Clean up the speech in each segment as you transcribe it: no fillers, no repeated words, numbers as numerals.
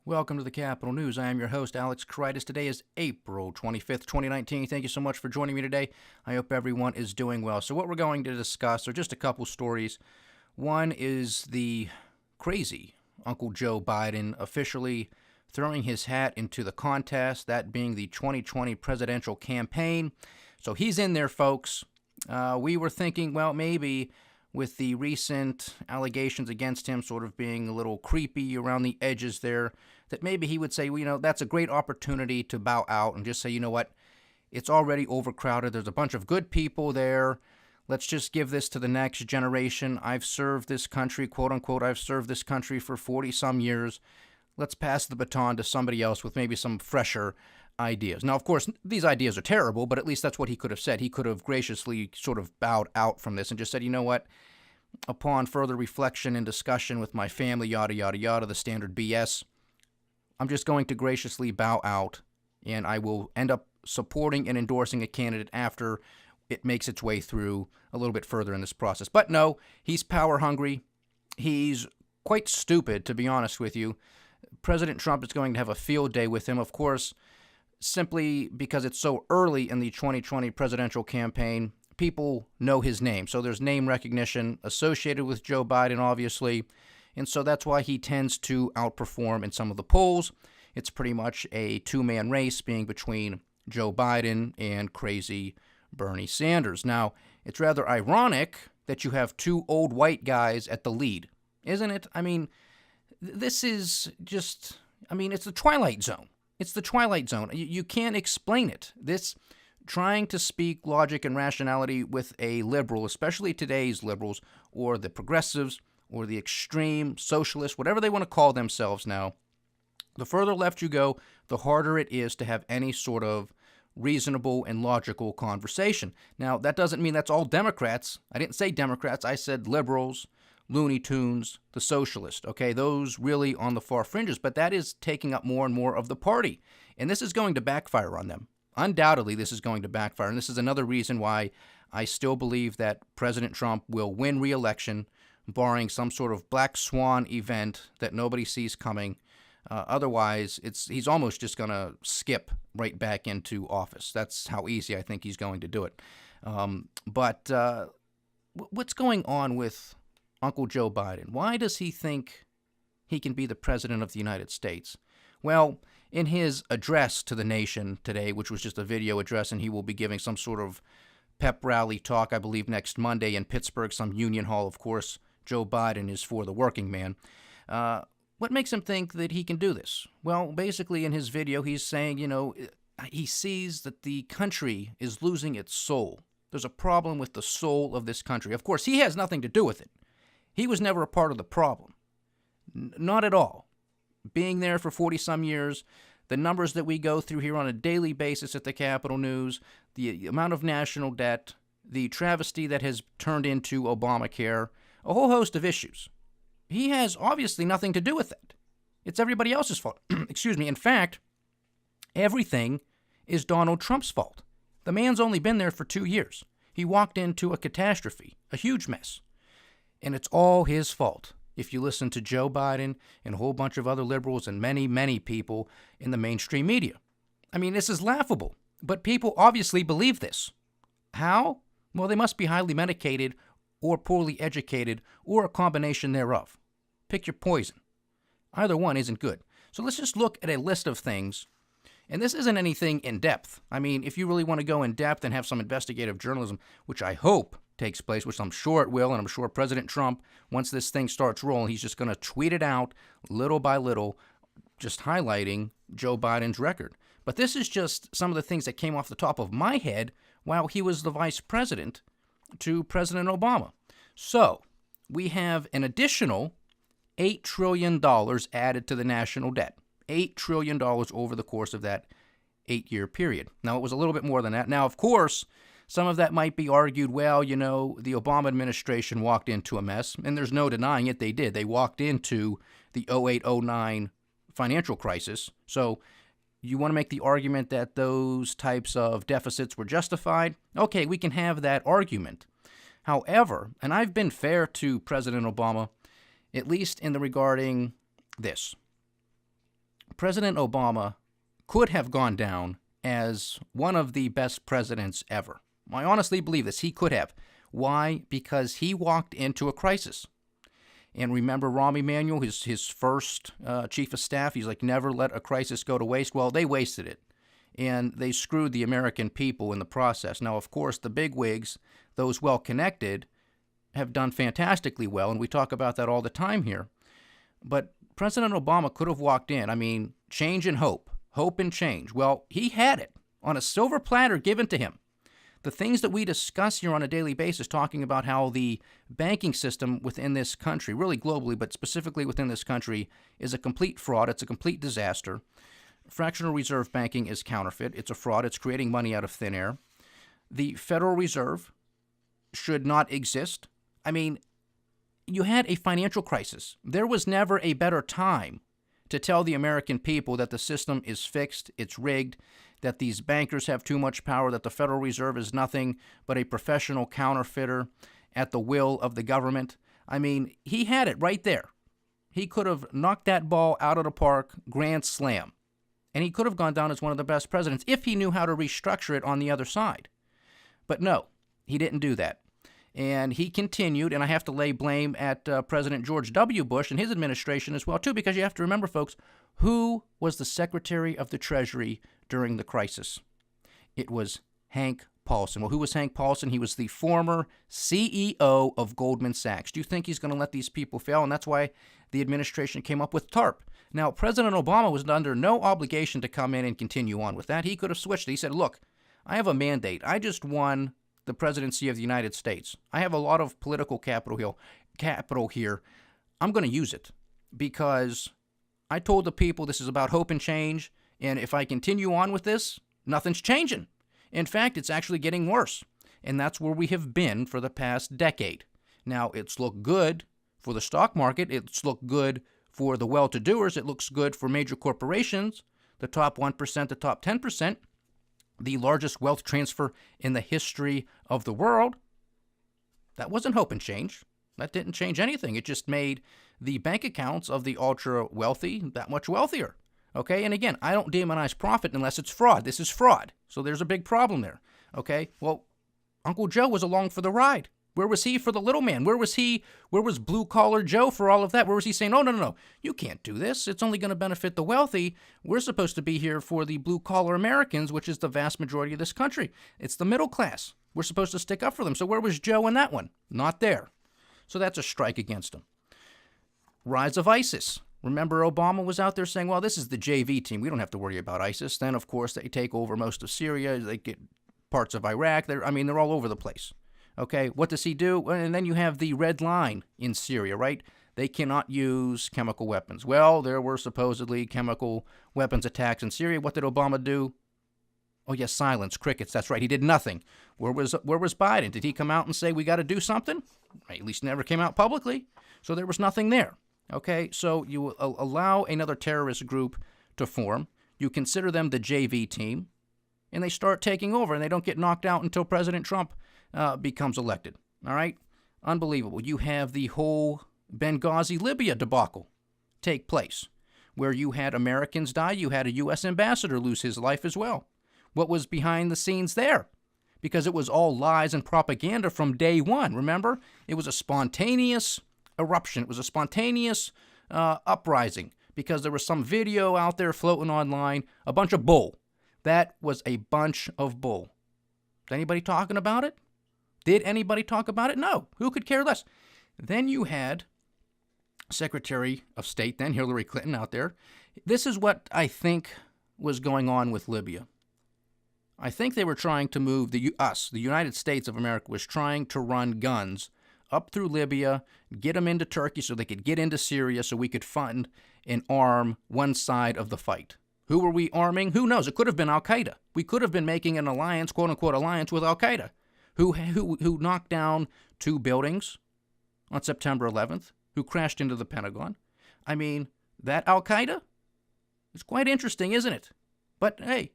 Welcome to the Capital News. I am your host, Alex Kreitis. Today is April 25th, 2019. Thank you so much for joining me today. I hope everyone is doing well. So what we're going to discuss are just a couple stories. One is the crazy Uncle Joe Biden officially throwing his hat into the contest, that being the 2020 presidential campaign. So he's in there, folks. We were thinking, well, maybe with the recent allegations against him sort of being a little creepy around the edges there, that maybe he would say, well, that's a great opportunity to bow out and just say, you know what, it's already overcrowded. There's a bunch of good people there. Let's just give this to the next generation. I've served this country, quote unquote, I've served this country for 40 some years. Let's pass the baton to somebody else with maybe some fresher ideas. Now, of course, these ideas are terrible, but at least that's what he could have said. He could have graciously sort of bowed out from this and just said, you know what, upon further reflection and discussion with my family, yada, yada, yada, the standard BS, I'm just going to graciously bow out, and I will end up supporting and endorsing a candidate after it makes its way through a little bit further in this process. But no, he's power hungry. He's quite stupid, to be honest with you. President Trump is going to have a field day with him, of course, simply because it's so early in the 2020 presidential campaign. People know his name, so there's name recognition associated with Joe Biden, obviously, and so that's why he tends to outperform in some of the polls. It's pretty much a two-man race being between Joe Biden and crazy Bernie Sanders. Now, it's rather ironic that you have two old white guys at the lead, isn't it? I mean, this is just, it's the Twilight Zone. It's the Twilight Zone. You can't explain it. This trying to speak logic and rationality with a liberal, especially today's liberals, or the progressives, or the extreme socialists, whatever they want to call themselves now, the further left you go, the harder it is to have any sort of reasonable and logical conversation. Now, that doesn't mean that's all Democrats. I didn't say Democrats. I said liberals, Looney Tunes, the socialists, okay? Those really on the far fringes, but that is taking up more and more of the party, and this is going to backfire on them. Undoubtedly, this is going to backfire, and this is another reason why I still believe that President Trump will win re-election, barring some sort of black swan event that nobody sees coming. Otherwise, he's almost just going to skip right back into office. That's how easy I think he's going to do it. But what's going on with Uncle Joe Biden? Why does he think he can be the president of the United States? Well, in his address to the nation today, which was just a video address, and he will be giving some sort of pep rally talk, I believe, next Monday in Pittsburgh, some union hall, of course. Joe Biden is for the working man. What makes him think that he can do this? Well, basically in his video, he's saying, he sees that the country is losing its soul. There's a problem with the soul of this country. Of course, he has nothing to do with it. He was never a part of the problem. Not at all. Being there for 40-some years, the numbers that we go through here on a daily basis at the Capital News, the amount of national debt, the travesty that has turned into Obamacare, a whole host of issues. He has obviously nothing to do with it. It's everybody else's fault. Excuse me. In fact, everything is Donald Trump's fault. The man's only been there for 2 years. He walked into a catastrophe, a huge mess. And it's all his fault. If you listen to Joe Biden and a whole bunch of other liberals and many, many people in the mainstream media. This is laughable. But people obviously believe this. How? Well, they must be highly medicated or poorly educated, or a combination thereof. Pick your poison. Either one isn't good. So let's just look at a list of things, and this isn't anything in depth. If you really want to go in depth and have some investigative journalism, which I hope takes place, which I'm sure it will, and I'm sure President Trump, once this thing starts rolling, he's just going to tweet it out little by little, just highlighting Joe Biden's record. But this is just some of the things that came off the top of my head while he was the vice president to President Obama. So, we have an additional $8 trillion added to the national debt. $8 trillion over the course of that 8-year period. Now, it was a little bit more than that. Now, of course, some of that might be argued, well, the Obama administration walked into a mess, and there's no denying it, they did. They walked into the 08-09 financial crisis. So, you want to make the argument that those types of deficits were justified? Okay, we can have that argument. However, and I've been fair to President Obama, at least in the regarding this. President Obama could have gone down as one of the best presidents ever. I honestly believe this. He could have. Why? Because he walked into a crisis. And remember Rahm Emanuel, his first chief of staff, he's like, never let a crisis go to waste. Well, they wasted it. And they screwed the American people in the process. Now, of course, the bigwigs, those well-connected, have done fantastically well, and we talk about that all the time here. But President Obama could have walked in. I mean, change and hope. Hope and change. Well, he had it on a silver platter given to him. The things that we discuss here on a daily basis, talking about how the banking system within this country, really globally, but specifically within this country, is a complete fraud. It's a complete disaster. Fractional reserve banking is counterfeit. It's a fraud. It's creating money out of thin air. The Federal Reserve should not exist. I mean, you had a financial crisis. There was never a better time to tell the American people that the system is fixed, it's rigged, that these bankers have too much power, that the Federal Reserve is nothing but a professional counterfeiter at the will of the government. I mean, he had it right there. He could have knocked that ball out of the park, grand slam. And he could have gone down as one of the best presidents if he knew how to restructure it on the other side. But no, he didn't do that. And he continued, and I have to lay blame at President George W. Bush and his administration as well, too, because you have to remember, folks, who was the Secretary of the Treasury during the crisis? It was Hank Paulson. Well, who was Hank Paulson? He was the former CEO of Goldman Sachs. Do you think he's going to let these people fail? And that's why the administration came up with TARP. Now, President Obama was under no obligation to come in and continue on with that. He could have switched. He said, look, I have a mandate. I just won the presidency of the United States. I have a lot of political capital here. I'm going to use it because I told the people this is about hope and change, and if I continue on with this, nothing's changing. In fact, it's actually getting worse, and that's where we have been for the past decade. Now, it's looked good for the stock market. It's looked good for the well-to-doers. It looks good for major corporations, the top 1%, the top 10%, the largest wealth transfer in the history of the world. That wasn't hope and change. That didn't change anything. It just made the bank accounts of the ultra-wealthy that much wealthier. Okay, and again, I don't demonize profit unless it's fraud. This is fraud. So there's a big problem there. Okay, well, Uncle Joe was along for the ride. Where was he for the little man? Where was he? Where was blue-collar Joe for all of that? Where was he saying, no, you can't do this. It's only going to benefit the wealthy. We're supposed to be here for the blue-collar Americans, which is the vast majority of this country. It's the middle class. We're supposed to stick up for them. So where was Joe in that one? Not there. So that's a strike against him. Rise of ISIS. Remember, Obama was out there saying, well, this is the JV team. We don't have to worry about ISIS. Then, of course, they take over most of Syria. They get parts of Iraq. They're all over the place. Okay, what does he do? And then you have the red line in Syria, right? They cannot use chemical weapons. Well, there were supposedly chemical weapons attacks in Syria. What did Obama do? Oh, yes, silence, crickets. That's right. He did nothing. Where was Biden? Did he come out and say, we got to do something? At least never came out publicly. So there was nothing there. Okay, so you allow another terrorist group to form. You consider them the JV team, and they start taking over, and they don't get knocked out until President Trump becomes elected. All right? Unbelievable. You have the whole Benghazi, Libya debacle take place, where you had Americans die. You had a U.S. ambassador lose his life as well. What was behind the scenes there? Because it was all lies and propaganda from day one. Remember? It was a spontaneous eruption. It was a spontaneous uprising because there was some video out there floating online, a bunch of bull. That was a bunch of bull. Is anybody talking about it? Did anybody talk about it? No. Who could care less? Then you had Secretary of State, then Hillary Clinton out there. This is what I think was going on with Libya. I think they were trying to move the United States of America was trying to run guns up through Libya, get them into Turkey so they could get into Syria so we could fund and arm one side of the fight. Who were we arming? Who knows? It could have been Al-Qaeda. We could have been making an alliance, quote-unquote alliance, with Al-Qaeda, who knocked down 2 buildings on September 11th, who crashed into the Pentagon. I mean, that Al-Qaeda? It's quite interesting, isn't it? But, hey,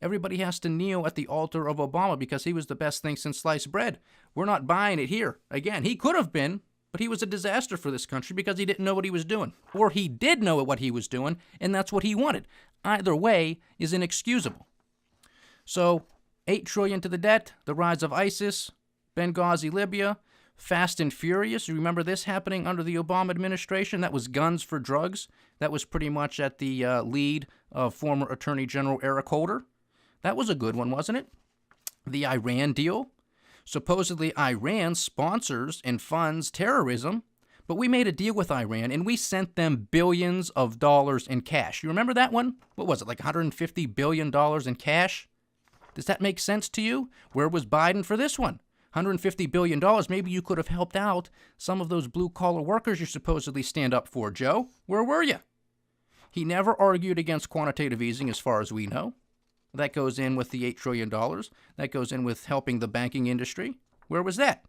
everybody has to kneel at the altar of Obama because he was the best thing since sliced bread. We're not buying it here. Again, he could have been, But he was a disaster for this country because he didn't know what he was doing. Or he did know what he was doing, and that's what he wanted. Either way is inexcusable. So, $8 trillion to the debt, the rise of ISIS, Benghazi, Libya, Fast and Furious. You remember this happening under the Obama administration? That was guns for drugs. That was pretty much at the lead of former Attorney General Eric Holder. That was a good one, wasn't it? The Iran deal. Supposedly Iran sponsors and funds terrorism, but we made a deal with Iran and we sent them billions of dollars in cash. You remember that one? What was it, like $150 billion in cash? Does that make sense to you? Where was Biden for this one? $150 billion. Maybe you could have helped out some of those blue-collar workers you supposedly stand up for, Joe. Where were you? He never argued against quantitative easing as far as we know. That goes in with the $8 trillion. That goes in with helping the banking industry. Where was that?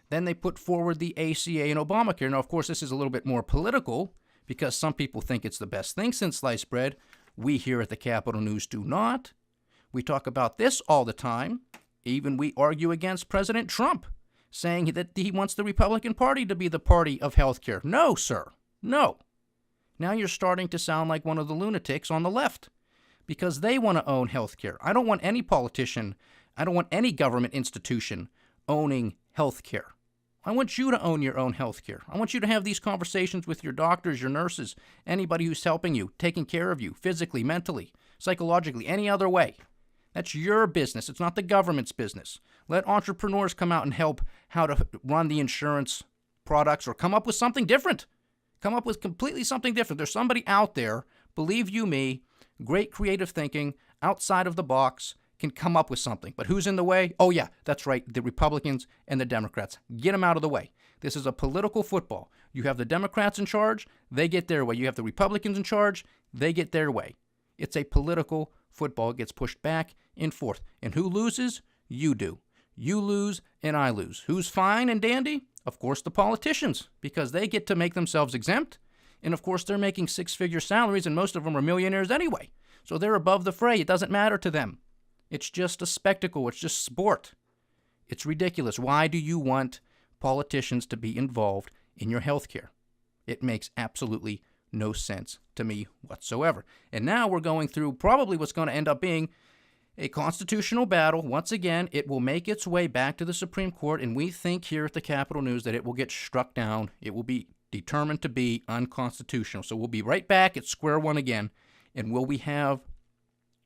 Then they put forward the ACA and Obamacare. Now, of course, this is a little bit more political because some people think it's the best thing since sliced bread. We here at the Capitol News do not. We talk about this all the time. Even we argue against President Trump, saying that he wants the Republican Party to be the party of health care. No, sir. No. Now you're starting to sound like one of the lunatics on the left because they want to own health care. I don't want any politician, I don't want any government institution owning health care. I want you to own your own health care. I want you to have these conversations with your doctors, your nurses, anybody who's helping you, taking care of you, physically, mentally, psychologically, any other way. That's your business. It's not the government's business. Let entrepreneurs come out and help how to run the insurance products or come up with something different. Come up with completely something different. There's somebody out there, believe you me, great creative thinking, outside of the box, can come up with something. But who's in the way? Oh, yeah, that's right, the Republicans and the Democrats. Get them out of the way. This is a political football. You have the Democrats in charge, they get their way. You have the Republicans in charge, they get their way. It's a political football. It gets pushed back and forth. And who loses? You do. You lose and I lose. Who's fine and dandy? Of course, the politicians, because they get to make themselves exempt. And of course, they're making six-figure salaries, and most of them are millionaires anyway. So they're above the fray. It doesn't matter to them. It's just a spectacle. It's just sport. It's ridiculous. Why do you want politicians to be involved in your health care? It makes absolutely no sense to me whatsoever. And now we're going through probably what's going to end up being a constitutional battle. Once again, it will make its way back to the Supreme Court, and we think here at the Capitol News that it will get struck down. It will be determined to be unconstitutional. So we'll be right back at square one again. And will we have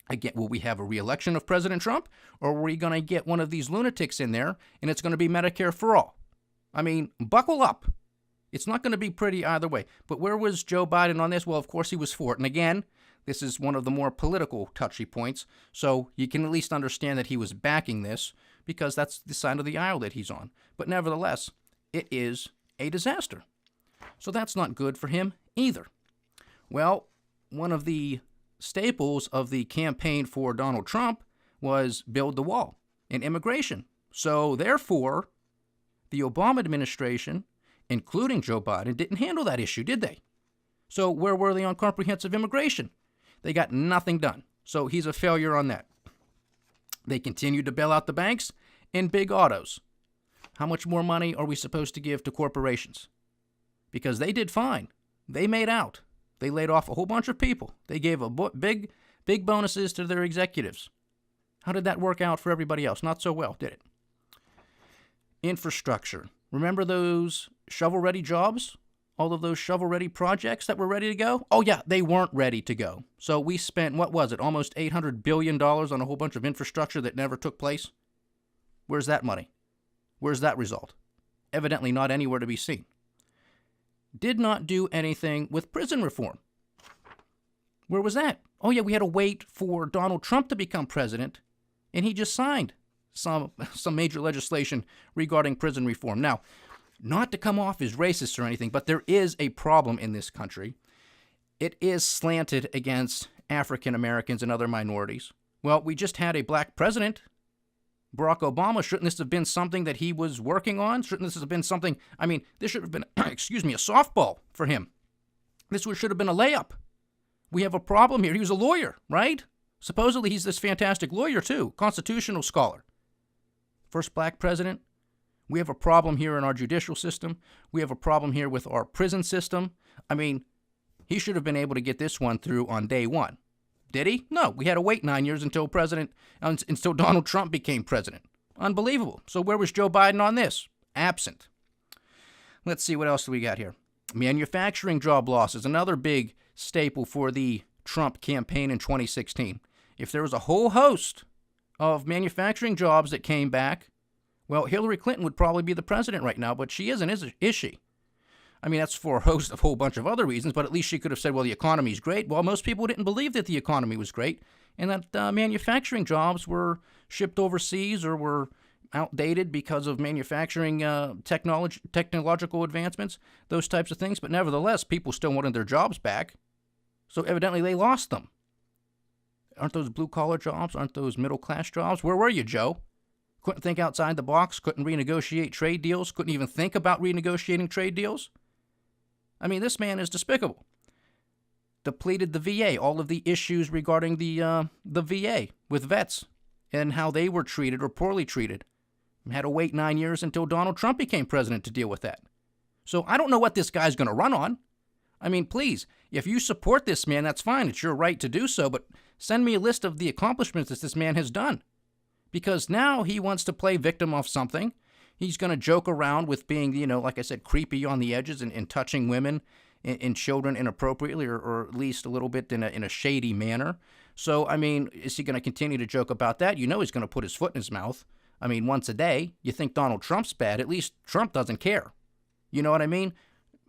a re-election of President Trump, or are we going to get one of these lunatics in there and it's going to be Medicare for all? I mean, buckle up. It's not going to be pretty either way. But where was Joe Biden on this? Well, of course he was for it. And again, this is one of the more political touchy points. So you can at least understand that he was backing this because that's the side of the aisle that he's on. But nevertheless, it is a disaster. So that's not good for him either. Well, one of the staples of the campaign for Donald Trump was build the wall and immigration. So therefore, the Obama administration, including Joe Biden, didn't handle that issue, did they? So where were they on comprehensive immigration? They got nothing done. So he's a failure on that. They continued to bail out the banks and big autos. How much more money are we supposed to give to corporations? Because they did fine. They made out. They laid off a whole bunch of people. They gave big bonuses to their executives. How did that work out for everybody else? Not so well, did it? Infrastructure. Remember those shovel-ready jobs? All of those shovel-ready projects that were ready to go? Oh, yeah, they weren't ready to go. So we spent, what was it, almost $800 billion on a whole bunch of infrastructure that never took place? Where's that money? Where's that result? Evidently not anywhere to be seen. Did not do anything with prison reform. Where was that? Oh, yeah, we had to wait for Donald Trump to become president, and he just signed some major legislation regarding prison reform. Now, not to come off as racist or anything, but there is a problem in this country. It is slanted against African Americans and other minorities. Well, we just had a black president, Barack Obama. Shouldn't this have been something that he was working on? Shouldn't this have been something, this should have been, a softball for him. This should have been a layup. We have a problem here. He was a lawyer, right? Supposedly he's this fantastic lawyer too, constitutional scholar. First black president. We have a problem here in our judicial system. We have a problem here with our prison system. I mean, he should have been able to get this one through on day one. Did he? No. We had to wait 9 years until Donald Trump became president. Unbelievable. So where was Joe Biden on this? Absent. Let's see, what else do we got here? Manufacturing job losses, another big staple for the Trump campaign in 2016. If there was a whole host of manufacturing jobs that came back, well, Hillary Clinton would probably be the president right now, but she isn't, is she? I mean, that's for a whole bunch of other reasons, but at least she could have said, well, the economy's great. Well, most people didn't believe that the economy was great and that manufacturing jobs were shipped overseas or were outdated because of manufacturing technological advancements, those types of things. But nevertheless, people still wanted their jobs back. So evidently they lost them. Aren't those blue-collar jobs? Aren't those middle-class jobs? Where were you, Joe? Couldn't think outside the box, couldn't renegotiate trade deals, couldn't even think about renegotiating trade deals? I mean, this man is despicable. Depleted the VA, all of the issues regarding the VA with vets and how they were treated or poorly treated. Had to wait 9 years until Donald Trump became president to deal with that. So I don't know what this guy's going to run on. I mean, please, if you support this man, that's fine. It's your right to do so, but send me a list of the accomplishments that this man has done. Because now he wants to play victim of something. He's going to joke around with being, like I said, creepy on the edges and touching women and children inappropriately or at least a little bit in a shady manner. So, I mean, is he going to continue to joke about that? You know he's going to put his foot in his mouth. I mean, once a day. You think Donald Trump's bad, at least Trump doesn't care. You know what I mean?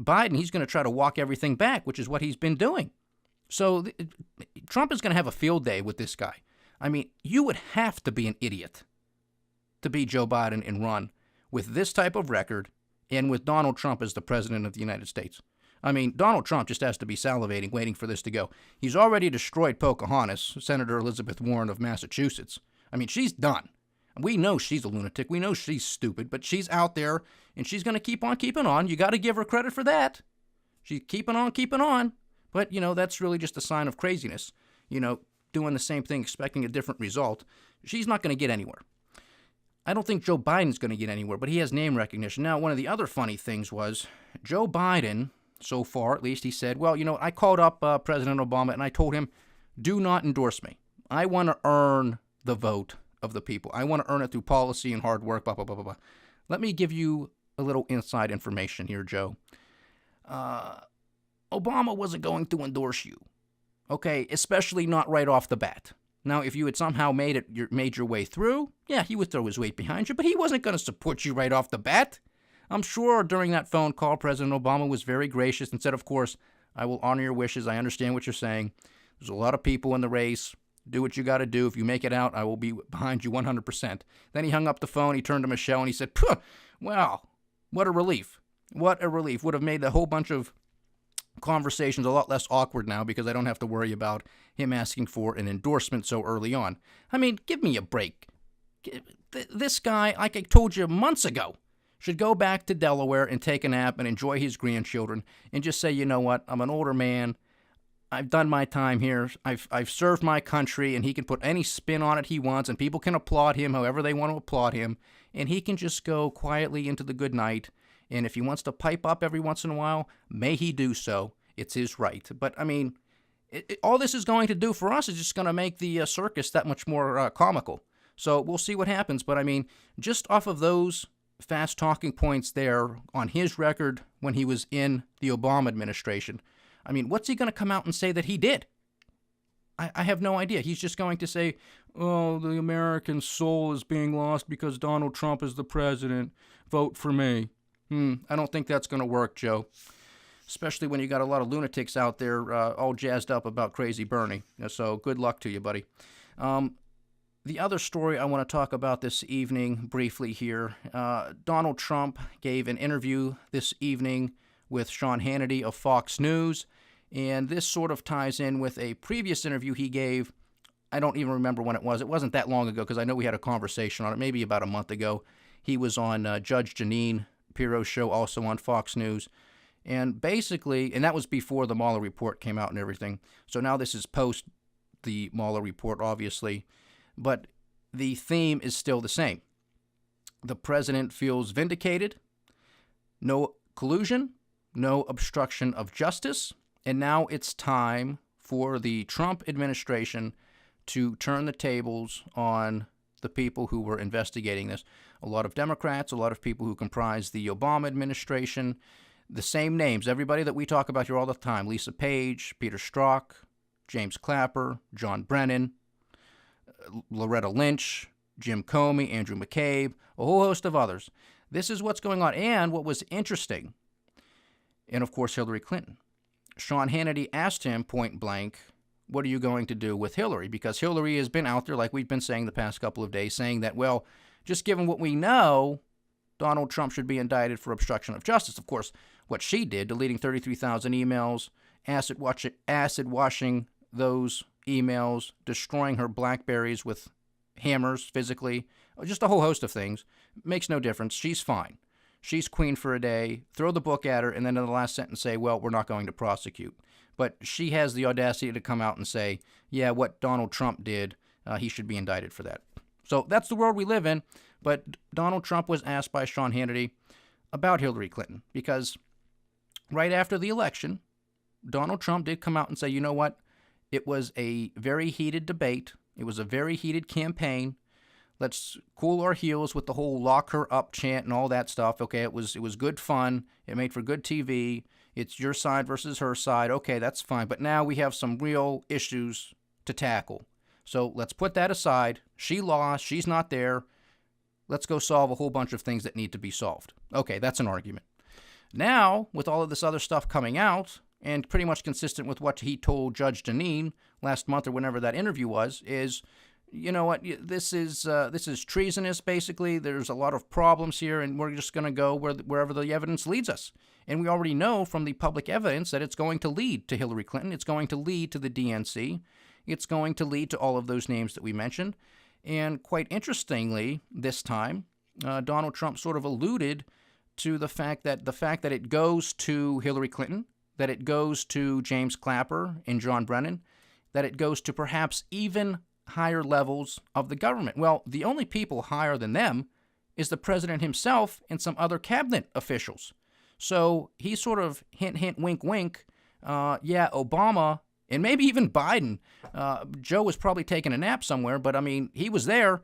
Biden, he's going to try to walk everything back, which is what he's been doing. So Trump is going to have a field day with this guy. I mean, you would have to be an idiot to be Joe Biden and run with this type of record and with Donald Trump as the president of the United States. I mean, Donald Trump just has to be salivating, waiting for this to go. He's already destroyed Pocahontas, Senator Elizabeth Warren of Massachusetts. I mean, she's done. We know she's a lunatic. We know she's stupid, but she's out there, and she's going to keep on keeping on. You got to give her credit for that. She's keeping on. But, that's really just a sign of craziness. Doing the same thing, expecting a different result. She's not going to get anywhere. I don't think Joe Biden's going to get anywhere, but he has name recognition. Now, one of the other funny things was Joe Biden, so far at least, he said, well, I called up President Obama, and I told him, do not endorse me. I want to earn the vote of the people. I want to earn it through policy and hard work, blah, blah, blah, blah, blah. Let me give you a little inside information here, Joe. Obama wasn't going to endorse you, okay? Especially not right off the bat. Now, if you had somehow made your way through, yeah, he would throw his weight behind you, but he wasn't going to support you right off the bat. I'm sure during that phone call, President Obama was very gracious and said, of course, I will honor your wishes. I understand what you're saying. There's a lot of people in the race. Do what you got to do. If you make it out, I will be behind you 100%. Then he hung up the phone. He turned to Michelle and he said, wow, what a relief. What a relief. Would have made a whole bunch of conversations a lot less awkward now because I don't have to worry about him asking for an endorsement so early on. I mean, give me a break. This guy, like I told you months ago, should go back to Delaware and take a nap and enjoy his grandchildren and just say, you know what, I'm an older man. I've done my time here. I've served my country, and he can put any spin on it he wants, and people can applaud him however they want to applaud him, and he can just go quietly into the good night. And if he wants to pipe up every once in a while, may he do so. It's his right. But, I mean, all this is going to do for us is just going to make the circus that much more comical. So we'll see what happens. But, I mean, just off of those fast talking points there on his record when he was in the Obama administration, I mean, what's he going to come out and say that he did? I have no idea. He's just going to say, oh, the American soul is being lost because Donald Trump is the president. Vote for me. I don't think that's going to work, Joe. Especially when you got a lot of lunatics out there all jazzed up about Crazy Bernie. So good luck to you, buddy. The other story I want to talk about this evening briefly here, Donald Trump gave an interview this evening with Sean Hannity of Fox News, and this sort of ties in with a previous interview he gave. I don't even remember when it was. It wasn't that long ago because I know we had a conversation on it, maybe about a month ago. He was on Judge Jeanine Pirro's show, also on Fox News, and basically, and that was before the Mueller report came out and everything. So now this is post the Mueller report, obviously, but the theme is still the same. The president feels vindicated. No collusion, no obstruction of justice. And now it's time for the Trump administration to turn the tables on the people who were investigating this. A lot of Democrats, a lot of people who comprise the Obama administration, the same names, everybody that we talk about here all the time: Lisa Page, Peter Strzok, James Clapper, John Brennan, Loretta Lynch, Jim Comey, Andrew McCabe, a whole host of others. This is what's going on. And what was interesting, and of course Hillary Clinton, Sean Hannity asked him point blank, what are you going to do with Hillary? Because Hillary has been out there, like we've been saying the past couple of days, saying that, well, just given what we know, Donald Trump should be indicted for obstruction of justice. Of course, what she did, deleting 33,000 emails, acid washing those emails, destroying her BlackBerries with hammers physically, just a whole host of things, makes no difference. She's fine. She's queen for a day. Throw the book at her, and then in the last sentence say, well, we're not going to prosecute. But she has the audacity to come out and say, yeah, what Donald Trump did, he should be indicted for that. So that's the world we live in. But Donald Trump was asked by Sean Hannity about Hillary Clinton, because right after the election, Donald Trump did come out and say, you know what? It was a very heated debate. It was a very heated campaign. Let's cool our heels with the whole lock her up chant and all that stuff. Okay, it was good fun. It made for good TV. It's your side versus her side. Okay, that's fine. But now we have some real issues to tackle. So let's put that aside. She lost. She's not there. Let's go solve a whole bunch of things that need to be solved. Okay, that's an argument. Now, with all of this other stuff coming out, and pretty much consistent with what he told Judge Jeanine last month or whenever that interview was, is, you know what, this is treasonous, basically. There's a lot of problems here, and we're just going to go wherever the evidence leads us. And we already know from the public evidence that it's going to lead to Hillary Clinton. It's going to lead to the DNC. It's going to lead to all of those names that we mentioned. And quite interestingly, this time, Donald Trump sort of alluded to the fact that it goes to Hillary Clinton, that it goes to James Clapper and John Brennan, that it goes to perhaps even higher levels of the government. Well, the only people higher than them is the president himself and some other cabinet officials. So he sort of hint, hint, wink, wink. Yeah, Obama and maybe even Biden. Joe was probably taking a nap somewhere, but I mean, he was there.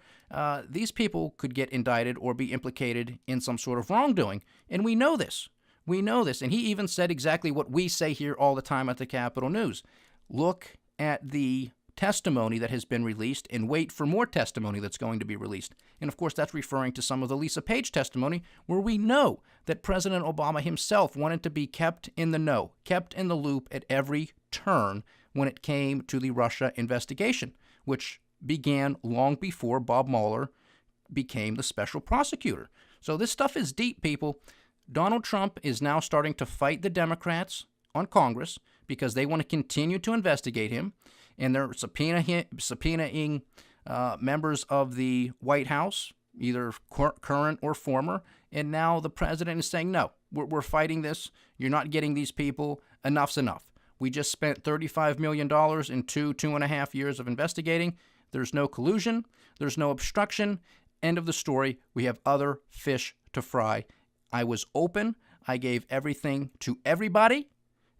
These people could get indicted or be implicated in some sort of wrongdoing. And we know this. We know this. And he even said exactly what we say here all the time at the Capitol News. Look at the testimony that has been released and wait for more testimony that's going to be released. And of course, that's referring to some of the Lisa Page testimony, where we know that President Obama himself wanted to be kept in the know, kept in the loop at every turn when it came to the Russia investigation, which began long before Bob Mueller became the special prosecutor. So this stuff is deep, people. Donald Trump is now starting to fight the Democrats on Congress because they want to continue to investigate him, and they're subpoenaing members of the White House, either current or former, and now the president is saying, no, we're fighting this. You're not getting these people. Enough's enough. We just spent $35 million in 2.5 years of investigating. There's no collusion. There's no obstruction. End of the story. We have other fish to fry. I was open. I gave everything to everybody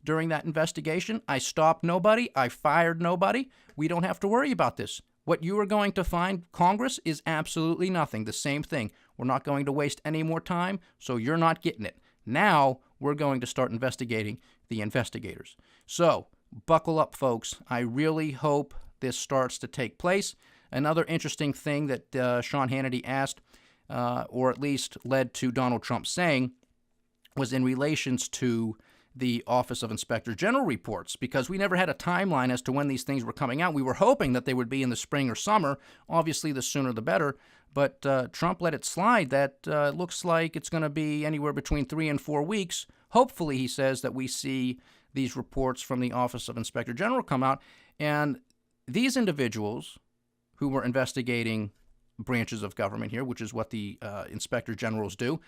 during that investigation. I stopped nobody. I fired nobody. We don't have to worry about this. What you are going to find, Congress, is absolutely nothing. The same thing. We're not going to waste any more time, so you're not getting it. Now we're going to start investigating the investigators. So buckle up, folks. I really hope this starts to take place. Another interesting thing that Sean Hannity asked, or at least led to Donald Trump saying, was in relations to the Office of Inspector General reports, because we never had a timeline as to when these things were coming out. We were hoping that they would be in the spring or summer. Obviously, the sooner the better. But Trump let it slide that looks like it's going to be anywhere between 3 and 4 weeks. Hopefully, he says, that we see these reports from the Office of Inspector General come out. And these individuals who were investigating branches of government here, which is what the inspector generals do,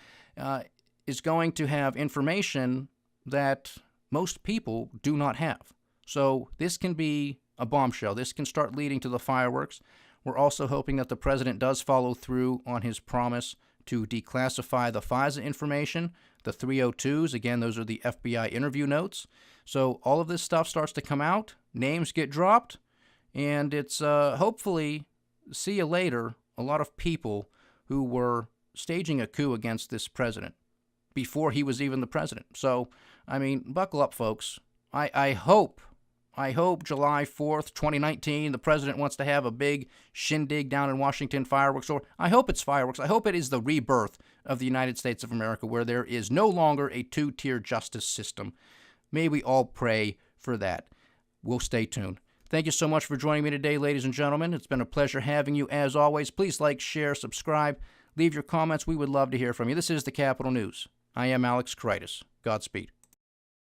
is going to have information that most people do not have. So this can be a bombshell. This can start leading to the fireworks. We're also hoping that the president does follow through on his promise to declassify the FISA information, the 302s. Again, those are the FBI interview notes. So all of this stuff starts to come out, names get dropped, and it's hopefully, see you later, a lot of people who were staging a coup against this president before he was even the president. So, I mean, buckle up, folks. I hope July 4th, 2019, the president wants to have a big shindig down in Washington, fireworks. Or I hope it's fireworks. I hope it is the rebirth of the United States of America, where there is no longer a two-tier justice system. May we all pray for that. We'll stay tuned. Thank you so much for joining me today, ladies and gentlemen. It's been a pleasure having you as always. Please like, share, subscribe, leave your comments. We would love to hear from you. This is the Capitol News. I am Alex Kritis. Godspeed.